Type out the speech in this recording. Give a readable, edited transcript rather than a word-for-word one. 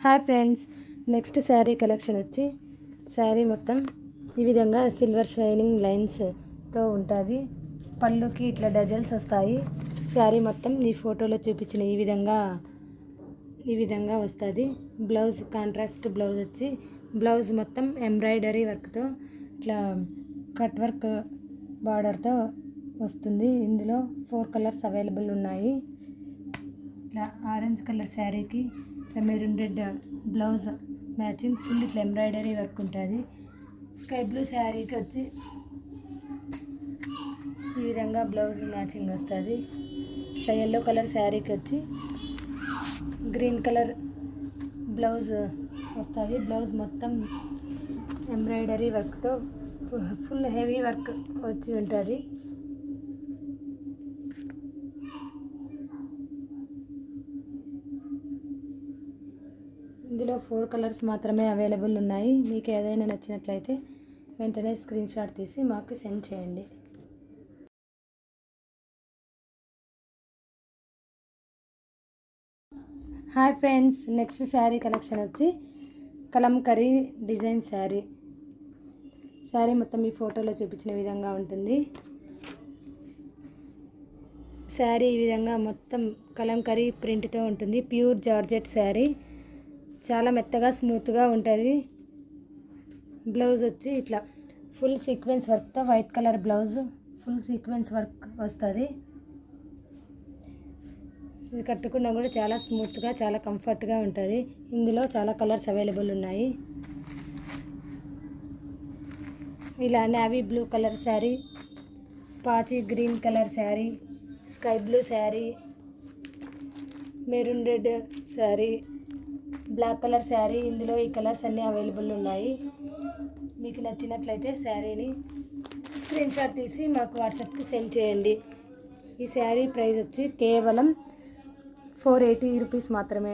Hi friends, next sari collection వచ్చి శారీ మొత్తం ఈ విధంగా సిల్వర్ షైనింగ్ లైన్స్తో ఉంటుంది. పళ్ళుకి ఇట్లా డజల్స్ వస్తాయి. శారీ మొత్తం ఈ ఫోటోలో చూపించిన ఈ విధంగా వస్తుంది. బ్లౌజ్ కాంట్రాస్ట్ బ్లౌజ్ వచ్చి బ్లౌజ్ మొత్తం ఎంబ్రాయిడరీ వర్క్తో ఇట్లా కట్ వర్క్ బార్డర్తో వస్తుంది. ఇందులో 4 కలర్స్ అవైలబుల్ ఉన్నాయి. ఇట్లా ఆరెంజ్ కలర్ శారీకి ఇట్లా maroon red blouse matching full ఇట్లా ఎంబ్రాయిడరీ వర్క్ ఉంటుంది. స్కై బ్లూ శారీకి వచ్చి ఈ విధంగా బ్లౌజ్ మ్యాచింగ్ వస్తుంది. ఇట్లా ఎల్లో కలర్ శారీకి వచ్చి గ్రీన్ కలర్ బ్లౌజ్ వస్తుంది. బ్లౌజ్ మొత్తం ఎంబ్రాయిడరీ వర్క్తో ఫుల్ హెవీ వర్క్ వచ్చి ఉంటుంది. ఇందులో 4 కలర్స్ మాత్రమే అవైలబుల్ ఉన్నాయి. మీకు ఏదైనా నచ్చినట్లయితే వెంటనే స్క్రీన్ షాట్ తీసి మాకు సెండ్ చేయండి. Hi friends, next sari collection వచ్చి కలంకరీ డిజైన్ శారీ. శారీ మొత్తం ఈ ఫోటోలో చూపించిన విధంగా ఉంటుంది. శారీ ఈ విధంగా మొత్తం కలంకరీ ప్రింట్తో ఉంటుంది. ప్యూర్ జార్జెట్ శారీ, చాలా మెత్తగా స్మూత్గా ఉంటుంది. బ్లౌజ్ వచ్చి ఇట్లా ఫుల్ సీక్వెన్స్ వర్క్తో white colour blouse full sequence work వస్తుంది. ఇది కట్టుకున్నా కూడా చాలా స్మూత్గా చాలా కంఫర్ట్గా ఉంటుంది. ఇందులో చాలా కలర్స్ అవైలబుల్ ఉన్నాయి. ఇలా నేవీ బ్లూ కలర్ శారీ, పాచి green colour sari, sky blue sari, maroon red sari, black colour sari, ఇందులో ఈ కలర్స్ అన్నీ అవైలబుల్ ఉన్నాయి. మీకు నచ్చినట్లయితే శారీని స్క్రీన్ షాట్ తీసి మాకు వాట్సాప్కి సెండ్ చేయండి. ఈ శారీ ప్రైస్ వచ్చి కేవలం 480 రూపీస్ మాత్రమే.